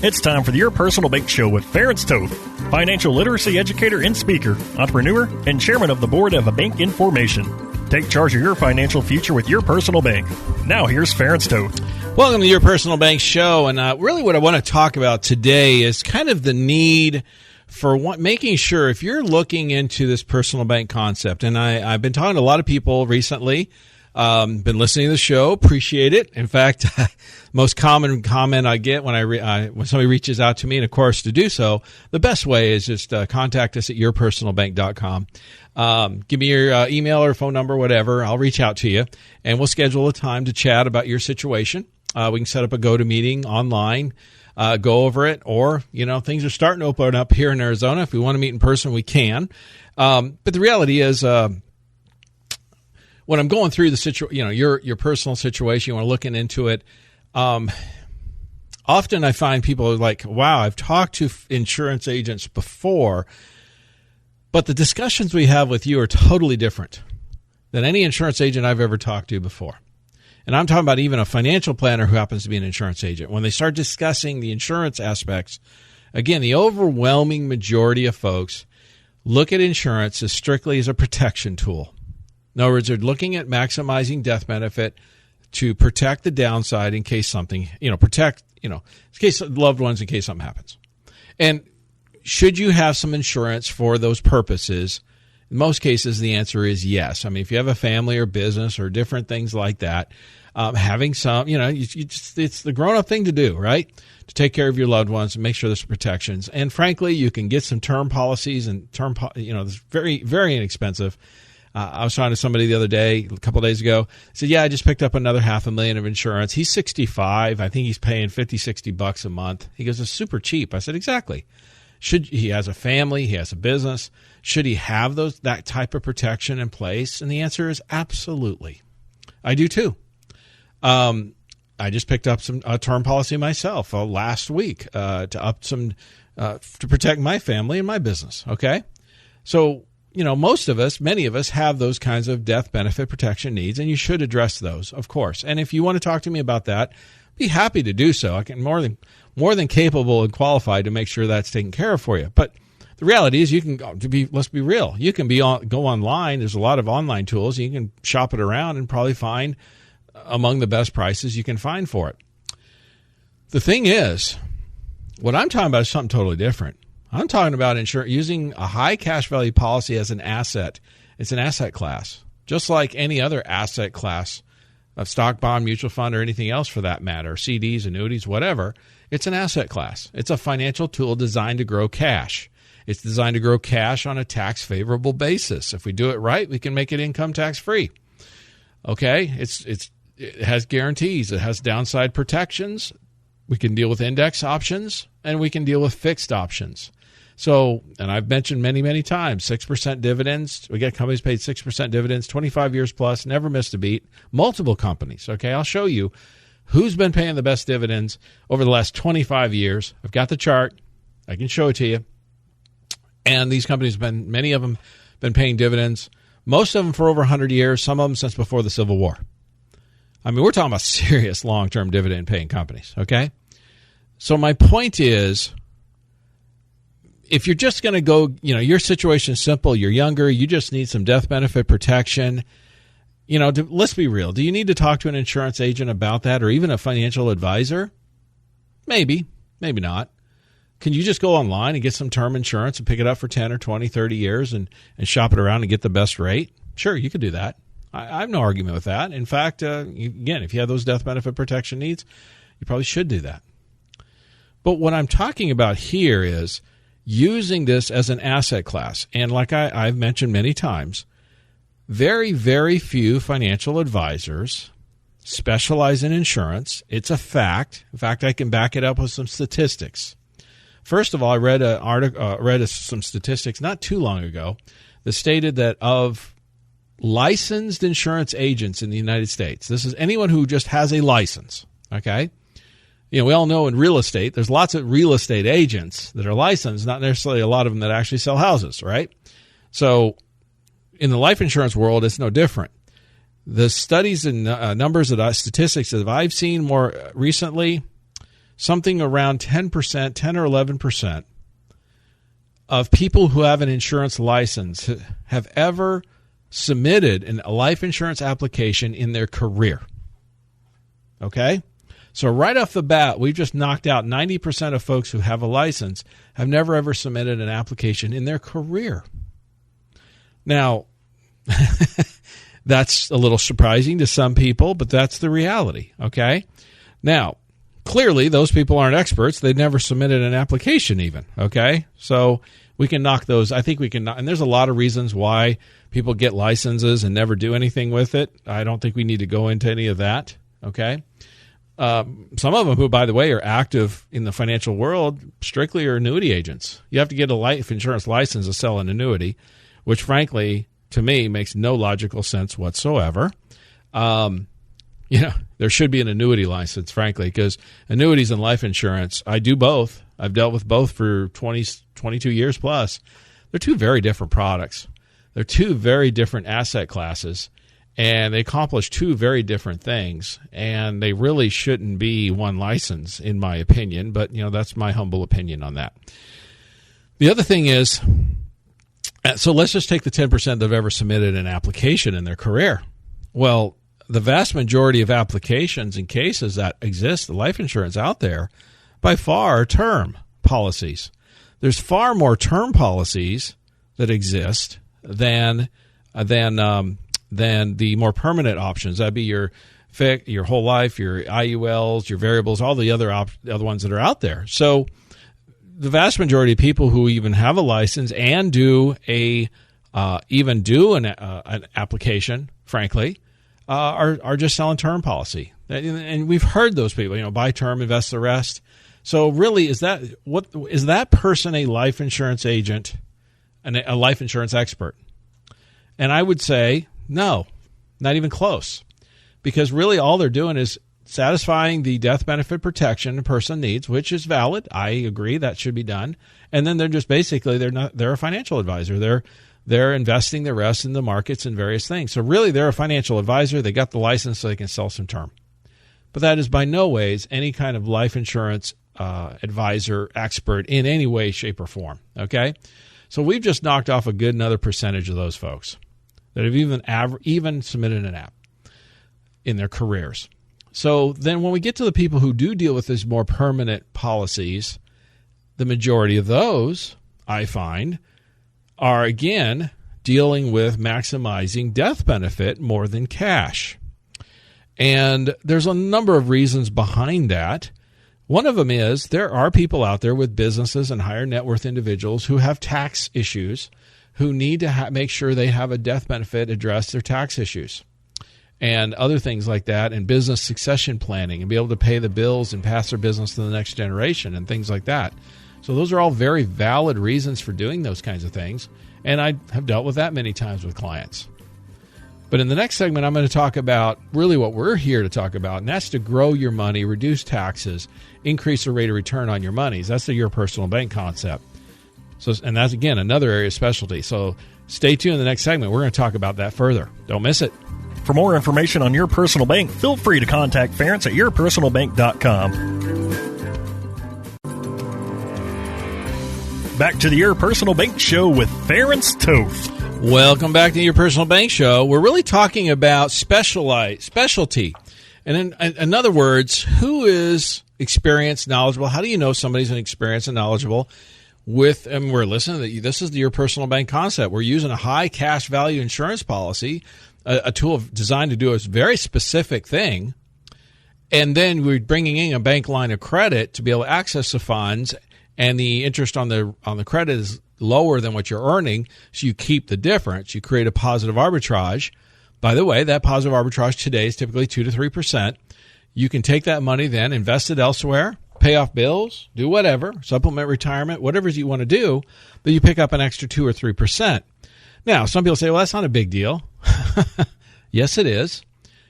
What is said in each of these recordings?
It's time for the Your Personal Bank Show with Ference Toth, financial literacy educator and speaker, entrepreneur, and chairman of the board of a bank in formation. Take charge of your financial future with Your Personal Bank. Now here's Ference Toth. Welcome to Your Personal Bank Show, and really what I want to talk about today is kind of the need for making sure if you're looking into this personal bank concept, and I've been talking to a lot of people recently, been listening to the show, appreciate it. In fact, most common comment I get when somebody reaches out to me, and of course to do so, the best way is just contact us at yourpersonalbank.com. Give me your email or phone number, whatever. I'll reach out to you, and we'll schedule a time to chat about your situation. We can set up a go-to-meeting online, go over it, or, things are starting to open up here in Arizona. If we want to meet in person, we can. But the reality is, when I'm going through the situation, your personal situation, when I'm looking into it, often I find people are like, wow, I've talked to insurance agents before, but the discussions we have with you are totally different than any insurance agent I've ever talked to before. And I'm talking about even a financial planner who happens to be an insurance agent. When they start discussing the insurance aspects, again, the overwhelming majority of folks look at insurance as strictly as a protection tool. In other words, they're looking at maximizing death benefit to protect the downside in case something, in case of loved ones, in case something happens. And should you have some insurance for those purposes? In most cases, the answer is yes. I mean, if you have a family or business or different things like that, having some, it's the grown-up thing to do, right? To take care of your loved ones and make sure there's protections. And frankly, you can get some term policies and it's very, very inexpensive. I was talking to somebody the other day, a couple of days ago. Said, yeah, I just picked up another $500,000 of insurance. He's 65. I think he's paying $50-$60 a month. He goes, it's super cheap. I said, exactly. He has a family, he has a business. Should he have that type of protection in place? And the answer is absolutely. I do too. I just picked up a term policy myself last week to protect my family and my business. Okay, so many of us have those kinds of death benefit protection needs, and you should address those, of course. And if you want to talk to me about that, be happy to do so. I can more than capable and qualified to make sure that's taken care of for you. But the reality is, let's be real. You can go online. There's a lot of online tools. You can shop it around and probably find among the best prices you can find for it. The thing is, what I'm talking about is something totally different. I'm talking about using a high cash value policy as an asset. It's an asset class, just like any other asset class of stock, bond, mutual fund, or anything else for that matter, CDs, annuities, whatever. It's an asset class. It's a financial tool designed to grow cash. It's designed to grow cash on a tax-favorable basis. If we do it right, we can make it income tax-free. Okay? It has guarantees. It has downside protections. We can deal with index options, and we can deal with fixed options. So, and I've mentioned many, many times, 6% dividends. We get companies paid 6% dividends, 25 years plus, never missed a beat. Multiple companies, okay? I'll show you who's been paying the best dividends over the last 25 years. I've got the chart. I can show it to you. And these companies many of them been paying dividends, most of them for over 100 years, some of them since before the Civil War. I mean, we're talking about serious long-term dividend-paying companies, okay? So my point is, if you're just going to go, your situation is simple, you're younger, you just need some death benefit protection, let's be real. Do you need to talk to an insurance agent about that or even a financial advisor? Maybe, maybe not. Can you just go online and get some term insurance and pick it up for 10 or 20, 30 years and shop it around and get the best rate? Sure, you could do that. I have no argument with that. In fact, again, if you have those death benefit protection needs, you probably should do that. But what I'm talking about here is using this as an asset class. And like I've mentioned many times, very, very few financial advisors specialize in insurance. It's a fact. In fact, I can back it up with some statistics. First of all, I read some statistics not too long ago that stated that of licensed insurance agents in the United States, this is anyone who just has a license, okay? We all know in real estate, there's lots of real estate agents that are licensed, not necessarily a lot of them that actually sell houses, right? So in the life insurance world, it's no different. The studies and statistics that I've seen more recently something around 10%, 10 or 11% of people who have an insurance license have ever submitted a life insurance application in their career. Okay? So right off the bat, we've just knocked out 90% of folks who have a license have never ever submitted an application in their career. Now, that's a little surprising to some people, but that's the reality, okay? Now, clearly, those people aren't experts. They've never submitted an application even, okay? So we can knock those. I think we can knock, and there's a lot of reasons why people get licenses and never do anything with it. I don't think we need to go into any of that, okay? Some of them who, by the way, are active in the financial world strictly are annuity agents. You have to get a life insurance license to sell an annuity, which frankly, to me, makes no logical sense whatsoever. There should be an annuity license, frankly, because annuities and life insurance, I do both. I've dealt with both for 22 years plus. They're two very different products. They're two very different asset classes, and they accomplish two very different things, and they really shouldn't be one license, in my opinion, but that's my humble opinion on that. The other thing is, so let's just take the 10% that have ever submitted an application in their career. Well, the vast majority of applications and cases that exist, the life insurance out there, by far are term policies. There's far more term policies that exist than the more permanent options. That'd be your FIC, your whole life, your IULs, your variables, all the other ones that are out there. So the vast majority of people who even have a license and do an application, frankly, are just selling term policy. And we've heard those people, buy term, invest the rest. So really, is that person a life insurance agent and a life insurance expert? And I would say no, not even close, because really all they're doing is satisfying the death benefit protection a person needs, which is valid. I agree that should be done. And then they're just basically they're a financial advisor. They're investing the rest in the markets and various things. So really, they're a financial advisor. They got the license so they can sell some term. But that is by no ways any kind of life insurance advisor, expert in any way, shape, or form. Okay? So we've just knocked off a good another percentage of those folks that have even submitted an app in their careers. So then when we get to the people who do deal with these more permanent policies, the majority of those, I find, are, again, dealing with maximizing death benefit more than cash. And there's a number of reasons behind that. One of them is there are people out there with businesses and higher net worth individuals who have tax issues, who need to make sure they have a death benefit address their tax issues and other things like that, and business succession planning and be able to pay the bills and pass their business to the next generation and things like that. So those are all very valid reasons for doing those kinds of things, and I have dealt with that many times with clients. But in the next segment, I'm going to talk about really what we're here to talk about, and that's to grow your money, reduce taxes, increase the rate of return on your monies. That's Your Personal Bank concept. So, and that's, again, another area of specialty. So stay tuned in the next segment. We're going to talk about that further. Don't miss it. For more information on Your Personal Bank, feel free to contact Ference at yourpersonalbank.com. Back to the Your Personal Bank Show with Ference Toth. Welcome back to Your Personal Bank Show. We're really talking about specialty. And in other words, who is experienced, knowledgeable? How do you know somebody's an experienced and knowledgeable? And we're listening. This is Your Personal Bank concept. We're using a high cash value insurance policy, a tool designed to do a very specific thing. And then we're bringing in a bank line of credit to be able to access the funds, and the interest on the credit is lower than what you're earning, so you keep the difference. You create a positive arbitrage. By the way, that positive arbitrage today is typically 2 to 3%. You can take that money then, invest it elsewhere, pay off bills, do whatever, supplement retirement, whatever you want to do, but you pick up an extra 2 or 3%. Now, some people say, well, that's not a big deal. Yes, it is.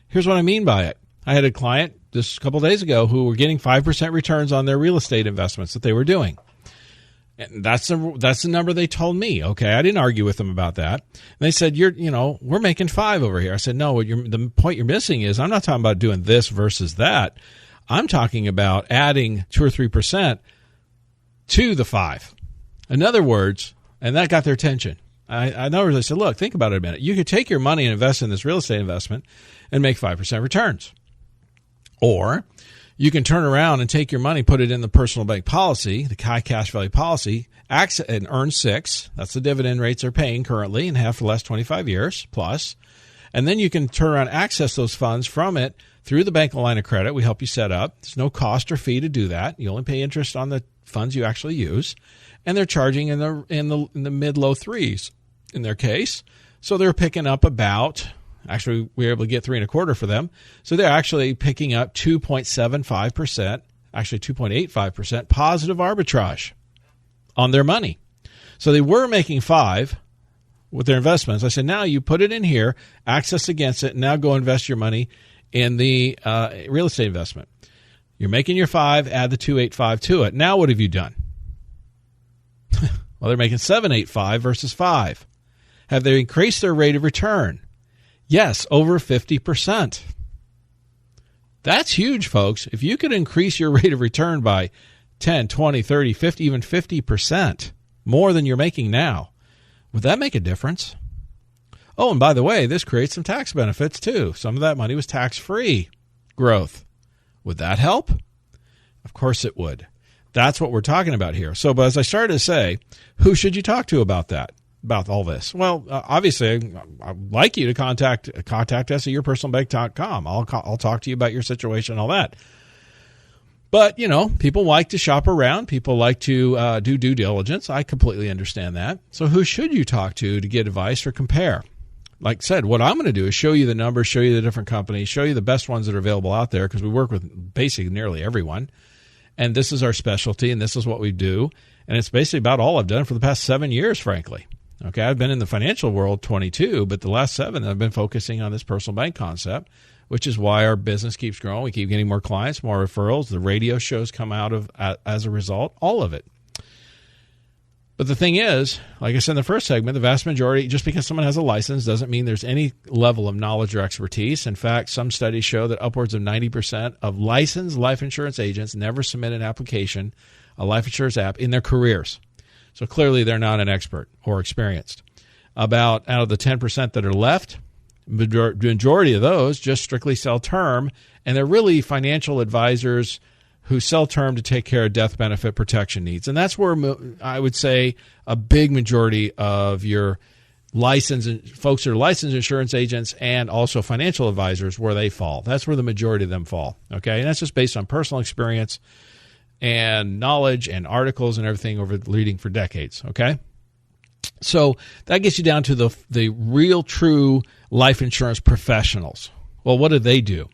Here's what I mean by it. I had a client just a couple of days ago who were getting 5% returns on their real estate investments that they were doing. And that's the number they told me. Okay, I didn't argue with them about that. And they said, we're making 5 over here. I said, no, the point you're missing is I'm not talking about doing this versus that. I'm talking about adding 2 or 3% to the 5. In other words, and that got their attention. I said, look, think about it a minute. You could take your money and invest in this real estate investment and make 5% returns. Or you can turn around and take your money, put it in the personal bank policy, the high cash value policy, and earn 6. That's the dividend rates they're paying currently and have for the last 25 years plus. And then you can turn around and access those funds from it through the bank line of credit. We help you set up. There's no cost or fee to do that. You only pay interest on the funds you actually use. And they're charging in the mid-low 3s in their case. So they're picking up about, actually we were able to get 3.25 for them. So they're actually picking up 2.75%, actually 2.85% positive arbitrage on their money. So they were making 5 with their investments. I said, now you put it in here, access against it, and now go invest your money in the real estate investment. You're making your 5, add the 2.85 to it. Now what have you done? Well, they're making 7.85 versus 5. Have they increased their rate of return? Yes, over 50%. That's huge, folks. If you could increase your rate of return by 10, 20, 30, 50, even 50% more than you're making now, would that make a difference? Oh, and by the way, this creates some tax benefits too. Some of that money was tax-free growth. Would that help? Of course it would. That's what we're talking about here. So, but as I started to say, who should you talk to about that, about all this? Well, obviously, I'd like you to contact us at yourpersonalbank.com. I'll talk to you about your situation and all that. But, people like to shop around. People like to do due diligence. I completely understand that. So who should you talk to get advice or compare? Like I said, what I'm going to do is show you the numbers, show you the different companies, show you the best ones that are available out there because we work with basically nearly everyone. And this is our specialty, and this is what we do. And it's basically about all I've done for the past 7 years, frankly. Okay, I've been in the financial world 22, but the last 7 I've been focusing on this personal bank concept, which is why our business keeps growing. We keep getting more clients, more referrals. The radio shows come out of as a result, all of it. But the thing is, like I said in the first segment, the vast majority, just because someone has a license doesn't mean there's any level of knowledge or expertise. In fact, some studies show that upwards of 90% of licensed life insurance agents never submit an application, a life insurance app, in their careers. So clearly they're not an expert or experienced. Out of the 10% that are left, the majority of those just strictly sell term, and they're really financial advisors who sell term to take care of death benefit protection needs. And that's where I would say a big majority of your folks that are licensed insurance agents and also financial advisors, where they fall. That's where the majority of them fall. Okay, and that's just based on personal experience and knowledge and articles and everything over leading for decades. Okay, so that gets you down to the real true life insurance professionals. Well, what do?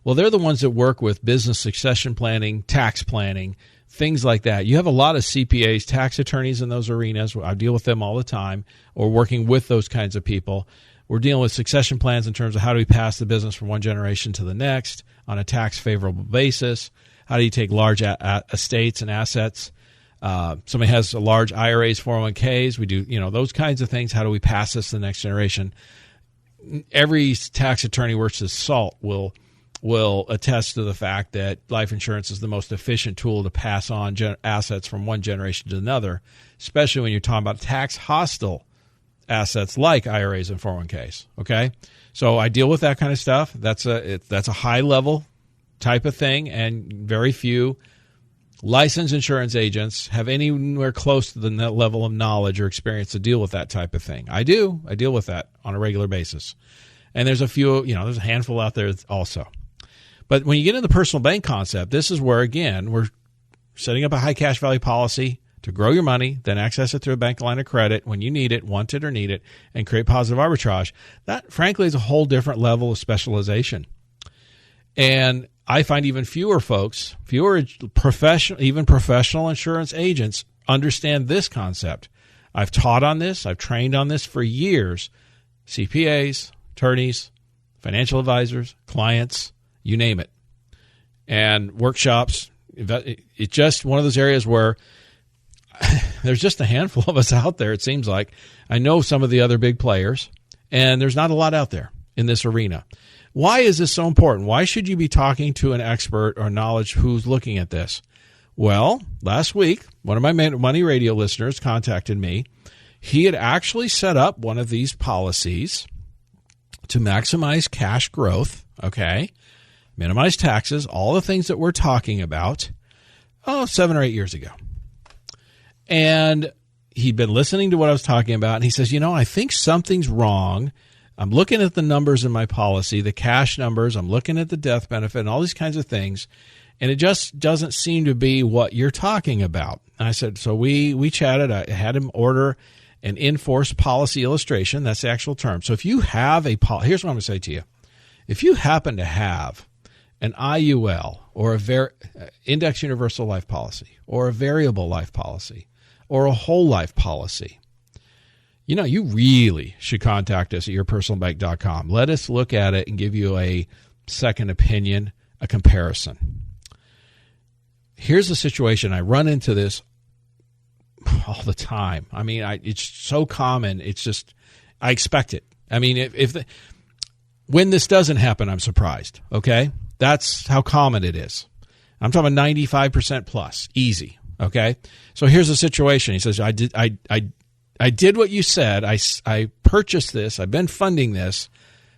Well, they're the ones that work with business succession planning, tax planning, things like that. You have a lot of CPAs, tax attorneys in those arenas. I deal with them all the time, or working with those kinds of people. We're dealing with succession plans in terms of how do we pass the business from one generation to the next on a tax favorable basis. How do you take large estates and assets? Somebody has a large IRAs, 401ks. We do, those kinds of things. How do we pass this to the next generation? Every tax attorney worth his salt will attest to the fact that life insurance is the most efficient tool to pass on assets from one generation to another, especially when you're talking about tax-hostile assets like IRAs and 401ks, okay? So I deal with that kind of stuff. That's a high-level type of thing, and very few licensed insurance agents have anywhere close to the level of knowledge or experience to deal with that type of thing. I do. I deal with that on a regular basis. And there's a few, there's a handful out there also. But when you get into the personal bank concept, this is where, again, we're setting up a high cash value policy to grow your money, then access it through a bank line of credit when you need it, want it or need it, and create positive arbitrage. That, frankly, is a whole different level of specialization. And I find even fewer professional insurance agents understand this concept. I've taught on this. I've trained on this for years. CPAs, attorneys, financial advisors, clients, you name it, and workshops. It's just one of those areas where there's just a handful of us out there, it seems like. I know some of the other big players, and there's not a lot out there in this arena. Why is this so important? Why should you be talking to an expert or knowledge who's looking at this? Well, last week, one of my Money Radio listeners contacted me. He had actually set up one of these policies to maximize cash growth, okay, minimize taxes, all the things that we're talking about, 7 or 8 years ago. And he'd been listening to what I was talking about, and he says, I think something's wrong. I'm looking at the numbers in my policy, the cash numbers, I'm looking at the death benefit and all these kinds of things, and it just doesn't seem to be what you're talking about. And I said, so we chatted. I had him order an in-force policy illustration. That's the actual term. So if you have a policy, here's what I'm going to say to you. If you happen to have an IUL or a index universal life policy or a variable life policy or a whole life policy, you really should contact us at yourpersonalbank.com. Let us look at it and give you a second opinion, a comparison. Here's the situation. I run into this all the time. I mean, it's so common. It's just, I expect it. I mean, when this doesn't happen, I'm surprised. Okay, that's how common it is. I'm talking 95% plus, easy. Okay, so here's the situation. He says, I did what you said. I purchased this. I've been funding this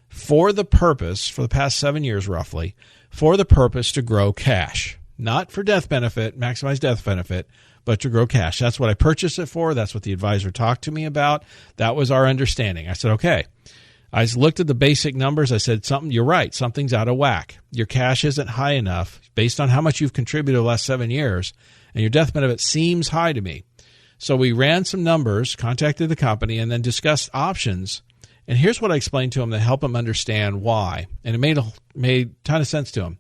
for the past 7 years roughly, for the purpose to grow cash, not for death benefit, maximize death benefit, but to grow cash. That's what I purchased it for. That's what the advisor talked to me about. That was our understanding. I said, okay. I looked at the basic numbers. I said, you're right. Something's out of whack. Your cash isn't high enough based on how much you've contributed the last 7 years, and your death benefit seems high to me. So we ran some numbers, contacted the company, and then discussed options. And here's what I explained to him to help him understand why. And it made a ton of sense to him.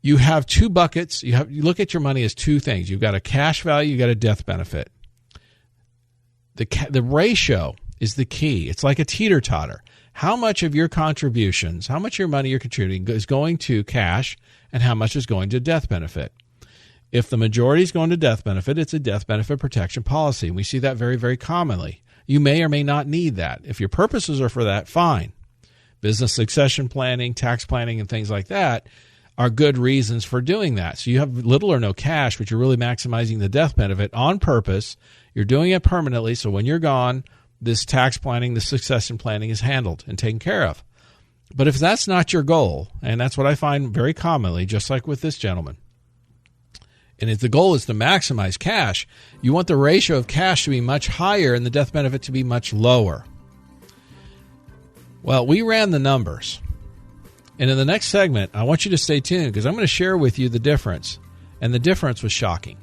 You have two buckets. You look at your money as two things. You've got a cash value, you've got a death benefit. The ratio is the key. It's like a teeter-totter. How much of your contributions, how much of your money you're contributing is going to cash and how much is going to death benefit? If the majority is going to death benefit, it's a death benefit protection policy. And we see that very, very commonly. You may or may not need that. If your purposes are for that, fine. Business succession planning, tax planning, and things like that are good reasons for doing that. So you have little or no cash, but you're really maximizing the death benefit on purpose. You're doing it permanently, so when you're gone, this tax planning, this succession planning is handled and taken care of. But if that's not your goal, and that's what I find very commonly, just like with this gentleman, and if the goal is to maximize cash, you want the ratio of cash to be much higher and the death benefit to be much lower. Well, we ran the numbers. And in the next segment, I want you to stay tuned because I'm going to share with you the difference. And the difference was shocking.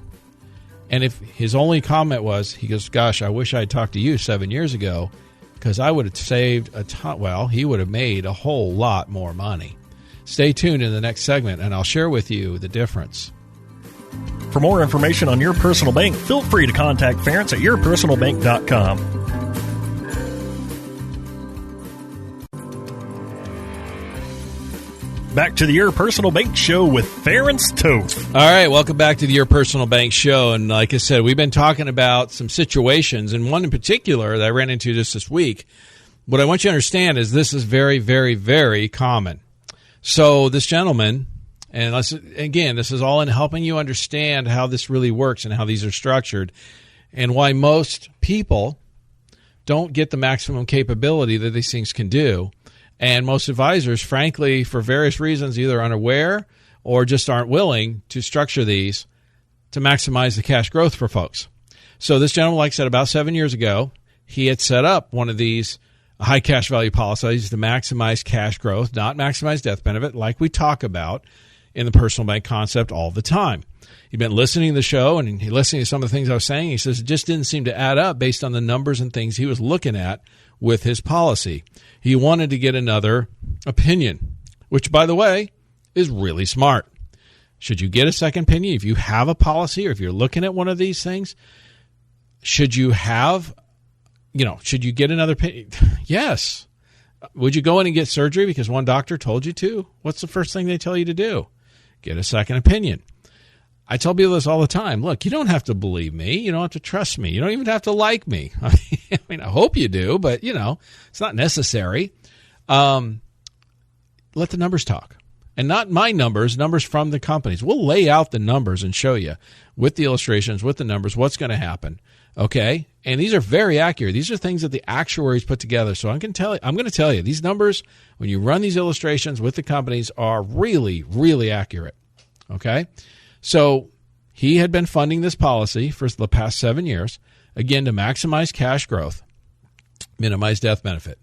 And if his only comment was, he goes, gosh, I wish I had talked to you 7 years ago because I would have saved a ton. Well, he would have made a whole lot more money. Stay tuned in the next segment, and I'll share with you the difference. For more information on Your Personal Bank, feel free to contact Ference at yourpersonalbank.com. Back to the Your Personal Bank Show with Ference Toth. All right, welcome back to the Your Personal Bank Show. And like I said, we've been talking about some situations, and one in particular that I ran into just this week. What I want you to understand is this is very, very, very common. So this gentleman, and again, this is all in helping you understand how this really works and how these are structured and why most people don't get the maximum capability that these things can do. And most advisors, frankly, for various reasons, either unaware or just aren't willing to structure these to maximize the cash growth for folks. So this gentleman, like I said, about 7 years ago, he had set up one of these high cash value policies to maximize cash growth, not maximize death benefit, like we talk about in the personal bank concept all the time. He'd been listening to the show and listening to some of the things I was saying. He says it just didn't seem to add up based on the numbers and things he was looking at with his policy. He wanted to get another opinion, which, by the way, is really smart. Should you get a second opinion? If you have a policy or if you're looking at one of these things, should you get another opinion? Yes. Would you go in and get surgery because one doctor told you to? What's the first thing they tell you to do? Get a second opinion. I tell people this all the time. Look, you don't have to believe me. You don't have to trust me. You don't even have to like me. I mean, I hope you do, but, it's not necessary. let the numbers talk. And not my numbers from the companies. We'll lay out the numbers and show you with the illustrations, with the numbers, what's going to happen. Okay? And these are very accurate. These are things that the actuaries put together. So I'm going to tell you, these numbers, when you run these illustrations with the companies, are really, really accurate. Okay? So he had been funding this policy for the past 7 years, again, to maximize cash growth, minimize death benefit.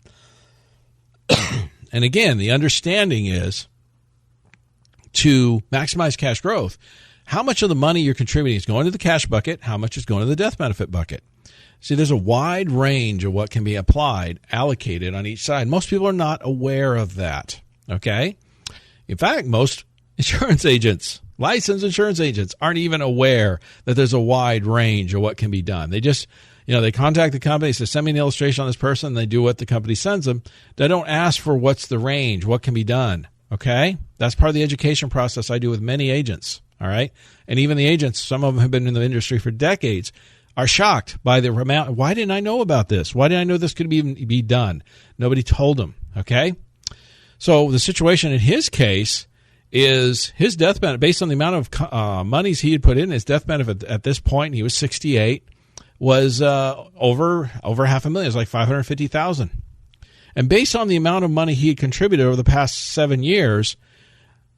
And again, the understanding is to maximize cash growth, how much of the money you're contributing is going to the cash bucket, how much is going to the death benefit bucket. See, there's a wide range of what can be allocated on each side. Most people are not aware of that, okay? In fact, most insurance agents, licensed insurance agents, aren't even aware that there's a wide range of what can be done. They just, they contact the company, say, send me an illustration on this person, and they do what the company sends them. They don't ask for what's the range, what can be done. Okay? That's part of the education process I do with many agents, all right? And even the agents, some of them have been in the industry for decades, are shocked by the amount. Why didn't I know about this? Why didn't I know this could even be done? Nobody told them, okay? So the situation in his case is his death benefit, based on the amount of monies he had put in, his death benefit at this point, he was 68, was over $500,000. It was like $550,000. And based on the amount of money he had contributed over the past 7 years,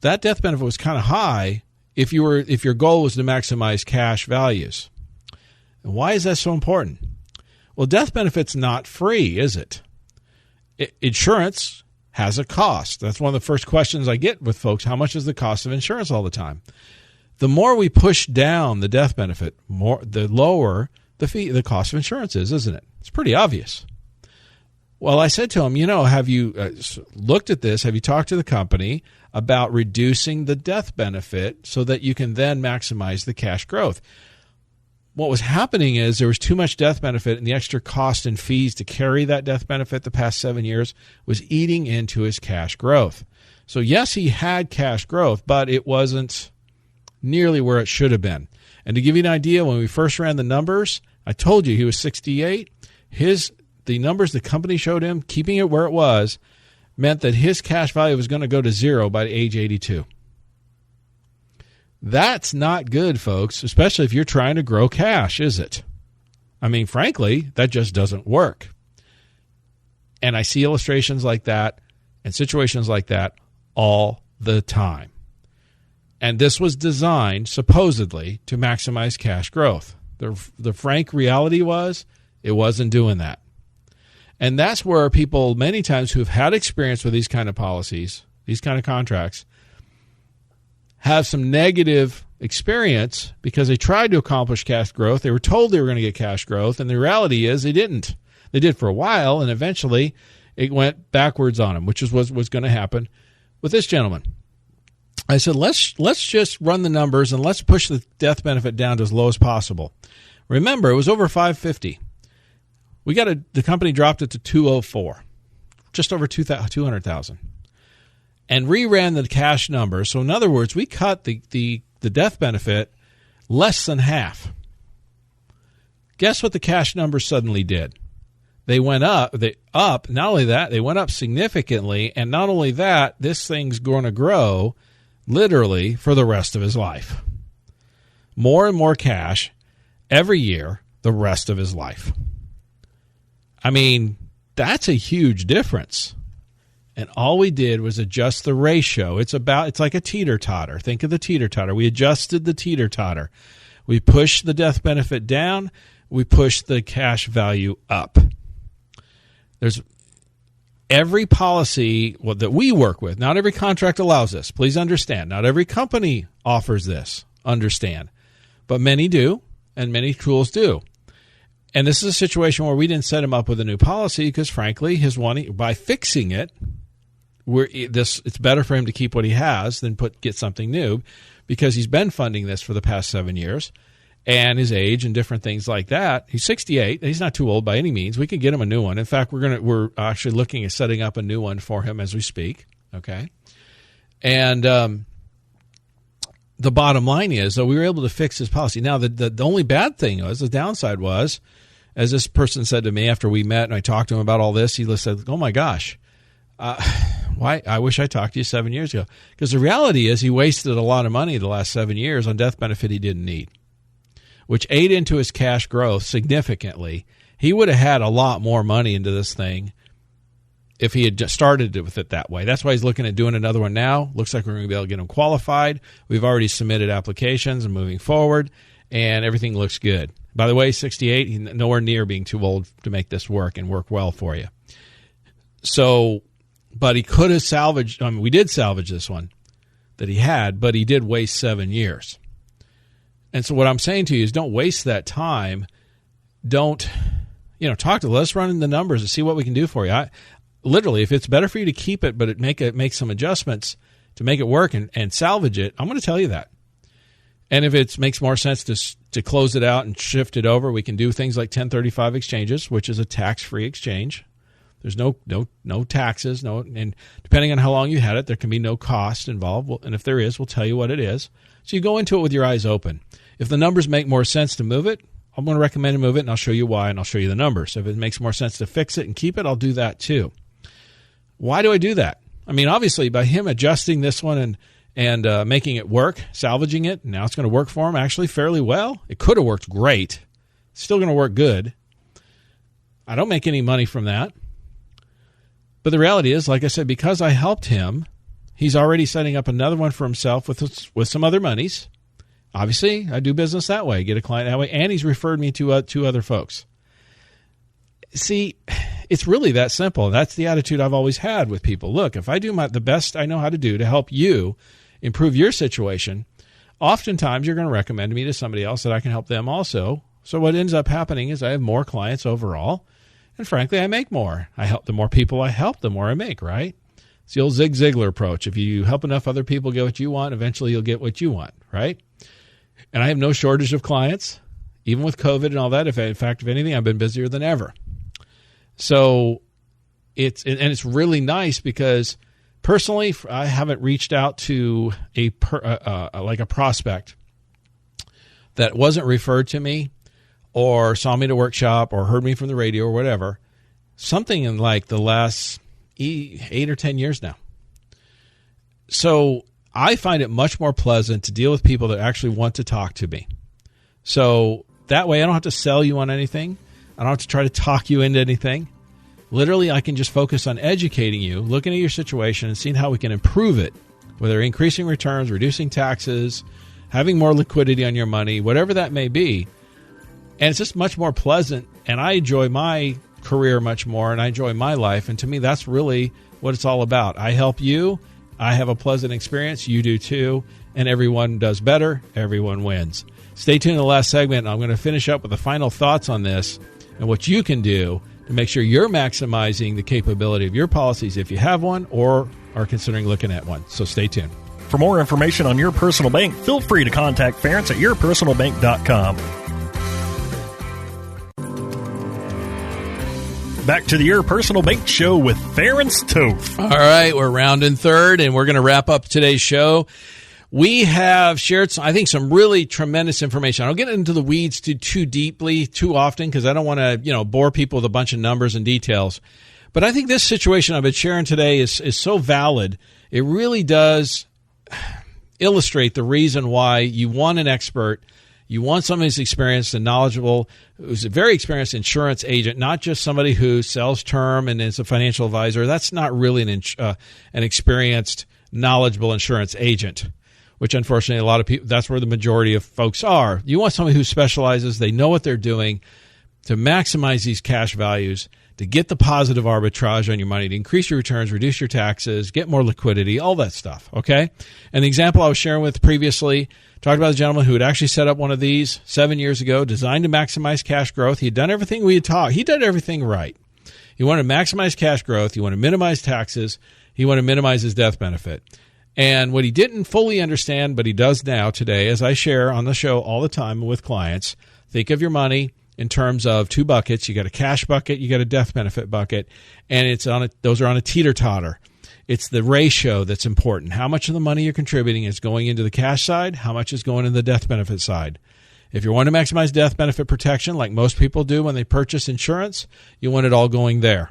that death benefit was kind of high if your goal was to maximize cash values. And why is that so important? Well, death benefit's not free, is it? Insurance has a cost. That's one of the first questions I get with folks. How much is the cost of insurance all the time? The more we push down the death benefit, the lower the cost of insurance is, isn't it? It's pretty obvious. Well, I said to him, have you looked at this? Have you talked to the company about reducing the death benefit so that you can then maximize the cash growth? What was happening is there was too much death benefit, and the extra cost and fees to carry that death benefit the past 7 years was eating into his cash growth. So yes, he had cash growth, but it wasn't nearly where it should have been. And to give you an idea, when we first ran the numbers, I told you he was 68. The numbers the company showed him, keeping it where it was, meant that his cash value was going to go to zero by age 82. That's not good, folks, especially if you're trying to grow cash, is it? I mean, frankly, that just doesn't work. And I see illustrations like that and situations like that all the time. And this was designed, supposedly, to maximize cash growth. The frank reality was it wasn't doing that. And that's where people, many times, who've had experience with these kind of policies, these kind of contracts, have some negative experience because they tried to accomplish cash growth. They were told they were going to get cash growth, and the reality is they didn't. They did for a while, and eventually it went backwards on them, which is what was going to happen with this gentleman. I said, let's just run the numbers and let's push the death benefit down to as low as possible. Remember, it was over $550. The company dropped it to $204, just over $200,000, and reran the cash number. So in other words, we cut the death benefit less than half. Guess what the cash number suddenly did? They went up. Not only that, they went up significantly, and not only that, this thing's going to grow literally for the rest of his life. More and more cash every year the rest of his life. I mean, that's a huge difference. And all we did was adjust the ratio. It's like a teeter-totter. Think of the teeter-totter. We adjusted the teeter-totter. We pushed the death benefit down. We pushed the cash value up. There's every policy that we work with. Not every contract allows this. Please understand. Not every company offers this. Understand. But many do, and many tools do. And this is a situation where we didn't set him up with a new policy because, frankly, by fixing it, it's better for him to keep what he has than get something new, because he's been funding this for the past 7 years, and his age and different things like that. He's 68. He's not too old by any means. We can get him a new one. In fact, we're actually looking at setting up a new one for him as we speak. Okay, and the bottom line is that we were able to fix his policy. Now, the only bad thing was, the downside was, as this person said to me after we met and I talked to him about all this, he said, "Oh my gosh, why I wish I talked to you 7 years ago. Because the reality is he wasted a lot of money the last 7 years on death benefit he didn't need, which ate into his cash growth significantly. He would have had a lot more money into this thing if he had just started with it that way. That's why he's looking at doing another one now. Looks like we're going to be able to get him qualified. We've already submitted applications and moving forward, and everything looks good. By the way, 68, he's nowhere near being too old to make this work and work well for you. So, but he could have salvaged, we did salvage this one that he had, but he did waste 7 years. And so what I'm saying to you is don't waste that time. Don't, talk to, let's run the numbers and see what we can do for you. Literally, if it's better for you to keep it, but make some adjustments to make it work and salvage it, I'm going to tell you that. And if it makes more sense to close it out and shift it over, we can do things like 1035 exchanges, which is a tax-free exchange. There's no taxes, and depending on how long you had it, there can be no cost involved. And if there is, we'll tell you what it is. So you go into it with your eyes open. If the numbers make more sense to move it, I'm going to recommend to move it, and I'll show you why, and I'll show you the numbers. If it makes more sense to fix it and keep it, I'll do that too. Why do I do that? I mean, obviously, by him adjusting this one and making it work, salvaging it, now it's going to work for him actually fairly well. It could have worked great. It's still going to work good. I don't make any money from that. But the reality is, like I said, because I helped him, he's already setting up another one for himself with some other monies. Obviously, I do business that way, get a client that way, and he's referred me to two other folks. See, it's really that simple. That's the attitude I've always had with people. Look, if I do the best I know how to do to help you improve your situation, oftentimes you're going to recommend me to somebody else that I can help them also. So what ends up happening is I have more clients overall, and frankly, I make more. The more people I help, the more I make, right? It's the old Zig Ziglar approach. If you help enough other people get what you want, eventually you'll get what you want, right? And I have no shortage of clients, even with COVID and all that. If anything, I've been busier than ever. So it's really nice because personally, I haven't reached out to a prospect that wasn't referred to me or saw me at a workshop or heard me from the radio or whatever, something in like the last 8 or 10 years now. So I find it much more pleasant to deal with people that actually want to talk to me. So that way I don't have to sell you on anything. I don't have to try to talk you into anything. Literally, I can just focus on educating you, looking at your situation, and seeing how we can improve it, whether increasing returns, reducing taxes, having more liquidity on your money, whatever that may be. And it's just much more pleasant, and I enjoy my career much more, and I enjoy my life. And to me, that's really what it's all about. I help you. I have a pleasant experience. You do too. And everyone does better. Everyone wins. Stay tuned in the last segment. I'm going to finish up with the final thoughts on this and what you can do to make sure you're maximizing the capability of your policies if you have one or are considering looking at one. So stay tuned. For more information on Your Personal Bank, feel free to contact Ference at yourpersonalbank.com. Back to the Your Personal Bank Show with Ference Toth. All right, we're rounding third, and we're going to wrap up today's show. We have shared, I think, some really tremendous information. I don't get into the weeds too deeply, too often, because I don't want to, bore people with a bunch of numbers and details. But I think this situation I've been sharing today is so valid. It really does illustrate the reason why you want an expert. You want somebody who's experienced and knowledgeable, who's a very experienced insurance agent, not just somebody who sells term and is a financial advisor. That's not really an experienced, knowledgeable insurance agent, which unfortunately a lot of people, that's where the majority of folks are. You want somebody who specializes, they know what they're doing to maximize these cash values, to get the positive arbitrage on your money, to increase your returns, reduce your taxes, get more liquidity, all that stuff, okay? And the example I was sharing with previously, talked about a gentleman who had actually set up one of these 7 years ago, designed to maximize cash growth. He had done everything we had taught. He did everything right. He wanted to maximize cash growth. He wanted to minimize taxes. He wanted to minimize his death benefit. And what he didn't fully understand, but he does now today, as I share on the show all the time with clients, think of your money in terms of two buckets. You got a cash bucket, you got a death benefit bucket, and those are on a teeter-totter. It's the ratio that's important. How much of the money you're contributing is going into the cash side? How much is going into the death benefit side? If you want to maximize death benefit protection, like most people do when they purchase insurance, you want it all going there.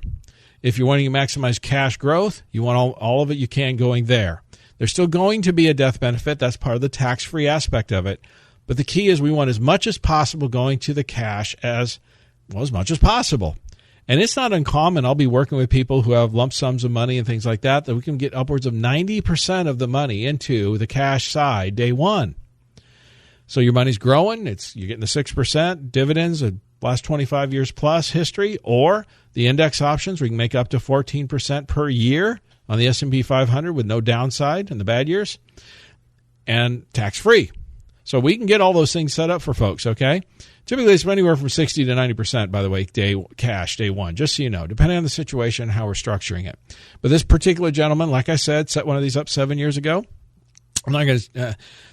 If you're wanting to maximize cash growth, you want all of it you can going there. There's still going to be a death benefit. That's part of the tax-free aspect of it. But the key is we want as much as possible going to the cash as much as possible. And it's not uncommon. I'll be working with people who have lump sums of money and things like that we can get upwards of 90% of the money into the cash side day one. So your money's growing. You're getting the 6% dividends, the last 25 years plus history, or the index options. We can make up to 14% per year on the S&P 500 with no downside in the bad years, and tax-free. So we can get all those things set up for folks, okay? Typically, it's anywhere from 60 to 90%, by the way, day one, just so you know, depending on the situation, how we're structuring it. But this particular gentleman, like I said, set one of these up 7 years ago. I'm not going to.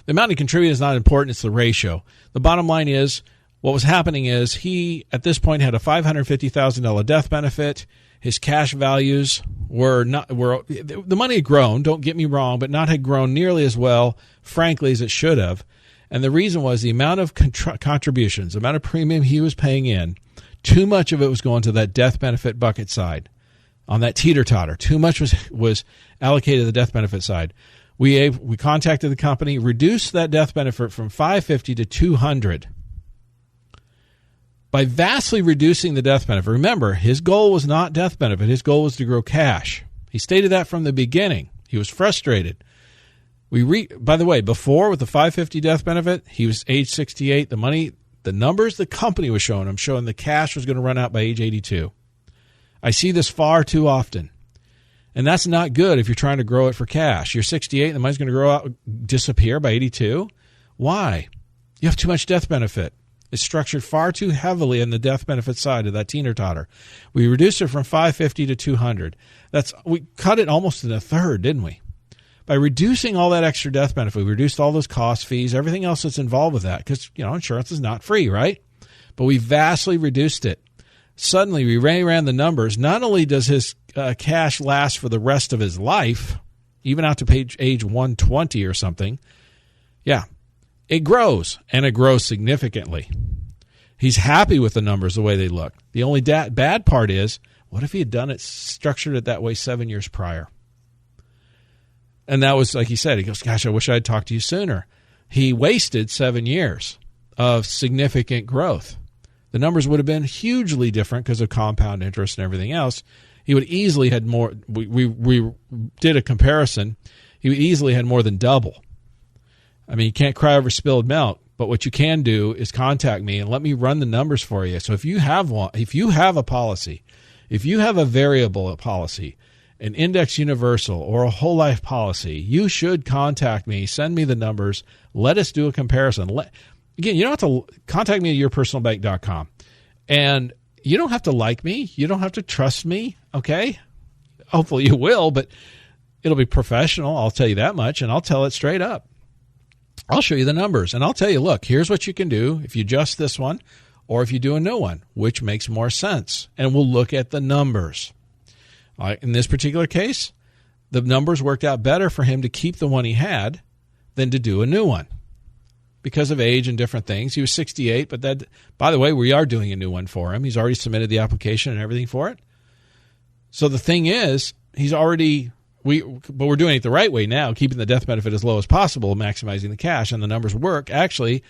The amount he contributed is not important. It's the ratio. The bottom line is, what was happening is he, at this point, had a $550,000 death benefit. His cash values the money had grown, don't get me wrong, but not had grown nearly as well, frankly, as it should have. And the reason was the amount of contributions, the amount of premium he was paying in, too much of it was going to that death benefit bucket side. On that teeter-totter, too much was allocated to the death benefit side. We contacted the company, reduced that death benefit from $550 to $200. By vastly reducing the death benefit, remember, his goal was not death benefit. His goal was to grow cash. He stated that from the beginning. He was frustrated. By the way, before with the $550 death benefit, he was age 68. The numbers the company was showing him, showing the cash was going to run out by age 82. I see this far too often. And that's not good if you're trying to grow it for cash. You're 68 and the money's going to disappear by 82. Why? You have too much death benefit. It's structured far too heavily on the death benefit side of that teeter-totter. We reduced it from $550 to $200. We cut it almost in a third, didn't we? By reducing all that extra death benefit, we reduced all those costs, fees, everything else that's involved with that, because insurance is not free, right? But we vastly reduced it. Suddenly, we ran the numbers. Not only does his cash last for the rest of his life, even out to age 120 or something, it grows, and it grows significantly. He's happy with the numbers the way they look. The only bad part is, what if he had structured it that way 7 years prior? And that was, like he said, he goes, gosh, I wish I had talked to you sooner. He wasted 7 years of significant growth. The numbers would have been hugely different because of compound interest and everything else. He would easily had more. We did a comparison. He would easily had more than double. I mean, you can't cry over spilled milk, but what you can do is contact me and let me run the numbers for you. So if you have a policy, if you have a variable policy, an index universal, or a whole life policy, you should contact me, send me the numbers, let us do a comparison. Again, you don't have to contact me at yourpersonalbank.com. And you don't have to like me. You don't have to trust me, okay? Hopefully you will, but it'll be professional, I'll tell you that much, and I'll tell it straight up. I'll show you the numbers, and I'll tell you, look, here's what you can do if you adjust this one or if you do a new one, which makes more sense. And we'll look at the numbers. In this particular case, the numbers worked out better for him to keep the one he had than to do a new one because of age and different things. He was 68, but by the way, we are doing a new one for him. He's already submitted the application and everything for it. So the thing is, but we're doing it the right way now, keeping the death benefit as low as possible, maximizing the cash, and the numbers work actually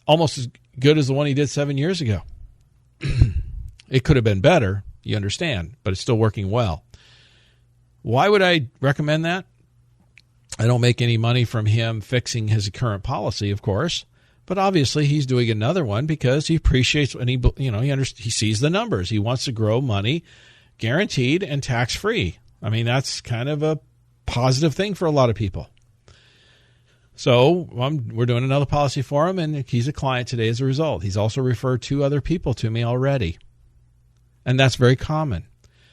almost as good as the one he did 7 years ago. It could have been better, you understand, but it's still working well. Why would I recommend that? I don't make any money from him fixing his current policy, of course, but obviously he's doing another one because he appreciates and he sees the numbers. He wants to grow money guaranteed and tax-free. I mean, that's kind of a positive thing for a lot of people. So we're doing another policy for him, and he's a client today as a result. He's also referred 2 other people to me already, and that's very common.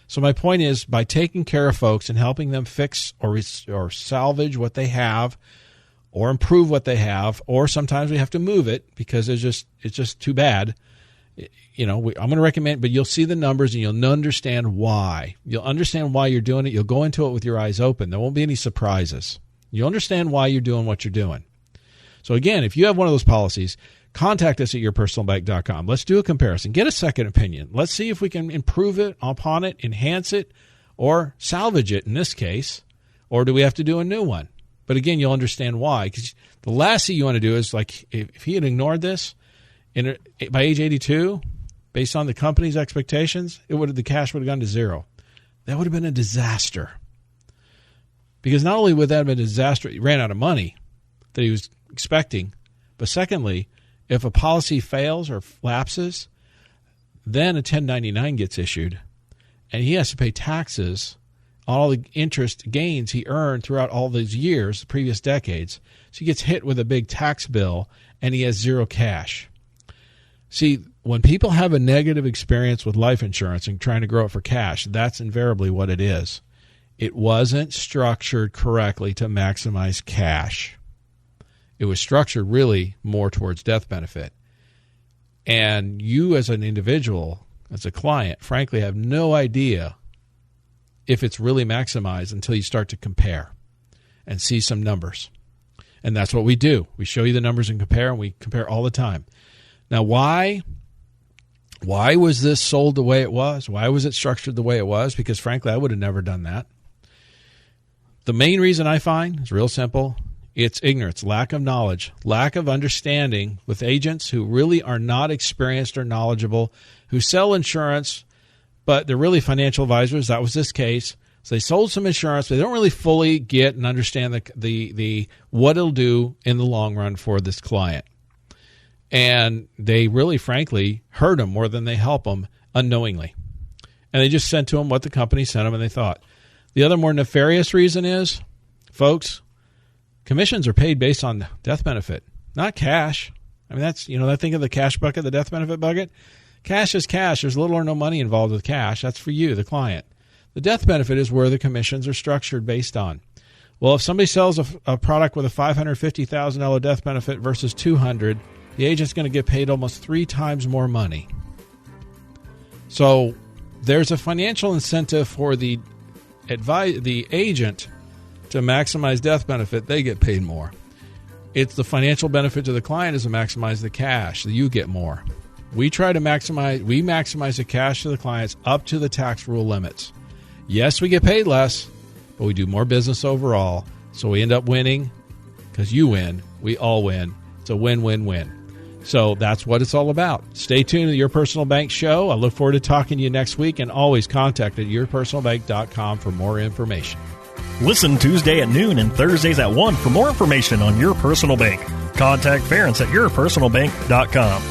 So my point is, by taking care of folks and helping them fix or salvage what they have or improve what they have, or sometimes we have to move it because it's just too bad. I'm going to recommend, but you'll see the numbers and you'll understand why. You'll understand why you're doing it. You'll go into it with your eyes open. There won't be any surprises. You'll understand why you're doing what you're doing. So again, if you have one of those policies, contact us at yourpersonalbank.com. Let's do a comparison. Get a second opinion. Let's see if we can improve it upon it, enhance it, or salvage it in this case, or do we have to do a new one? But again, you'll understand why. Because the last thing you want to do is, like, if he had ignored this by age 82, based on the company's expectations, the cash would have gone to zero. That would have been a disaster. Because not only would that have been a disaster, he ran out of money that he was expecting, but secondly, if a policy fails or lapses, then a 1099 gets issued, and he has to pay taxes on all the interest gains he earned throughout all these years, the previous decades. So he gets hit with a big tax bill, and he has zero cash. See, when people have a negative experience with life insurance and trying to grow it for cash, that's invariably what it is. It wasn't structured correctly to maximize cash. It was structured really more towards death benefit. And you as an individual, as a client, frankly have no idea if it's really maximized until you start to compare and see some numbers. And that's what we do. We show you the numbers and we compare all the time. Now, why was this sold the way it was? Why was it structured the way it was? Because frankly, I would have never done that. The main reason I find is real simple. It's ignorance, lack of knowledge, lack of understanding with agents who really are not experienced or knowledgeable, who sell insurance, but they're really financial advisors. That was this case. So they sold some insurance, but they don't really fully get and understand the what it'll do in the long run for this client. And they really, frankly, hurt them more than they help them unknowingly. And they just sent to them what the company sent them, and they thought. The other more nefarious reason is, folks, commissions are paid based on death benefit, not cash. I mean, that's, I think of the cash bucket, the death benefit bucket. Cash is cash. There's little or no money involved with cash. That's for you, the client. The death benefit is where the commissions are structured based on. Well, if somebody sells a product with a $550,000 death benefit versus $200,000, the agent's going to get paid almost 3 times more money. So there's a financial incentive for the agent to maximize death benefit. They get paid more. It's the financial benefit to the client is to maximize the cash. So you get more. We maximize the cash to the clients up to the tax rule limits. Yes, we get paid less, but we do more business overall. So we end up winning because you win. We all win. It's a win-win-win. So that's what it's all about. Stay tuned to the Your Personal Bank show. I look forward to talking to you next week, and always contact at yourpersonalbank.com for more information. Listen Tuesday at noon and Thursdays at 1 for more information on Your Personal Bank. Contact Ference at yourpersonalbank.com.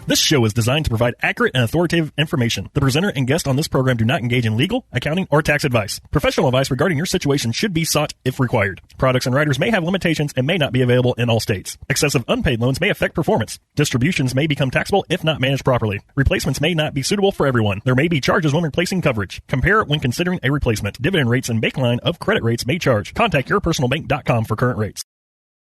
This show is designed to provide accurate and authoritative information. The presenter and guest on this program do not engage in legal, accounting, or tax advice. Professional advice regarding your situation should be sought if required. Products and riders may have limitations and may not be available in all states. Excessive unpaid loans may affect performance. Distributions may become taxable if not managed properly. Replacements may not be suitable for everyone. There may be charges when replacing coverage. Compare when considering a replacement. Dividend rates and baseline of credit rates may charge. Contact yourpersonalbank.com for current rates.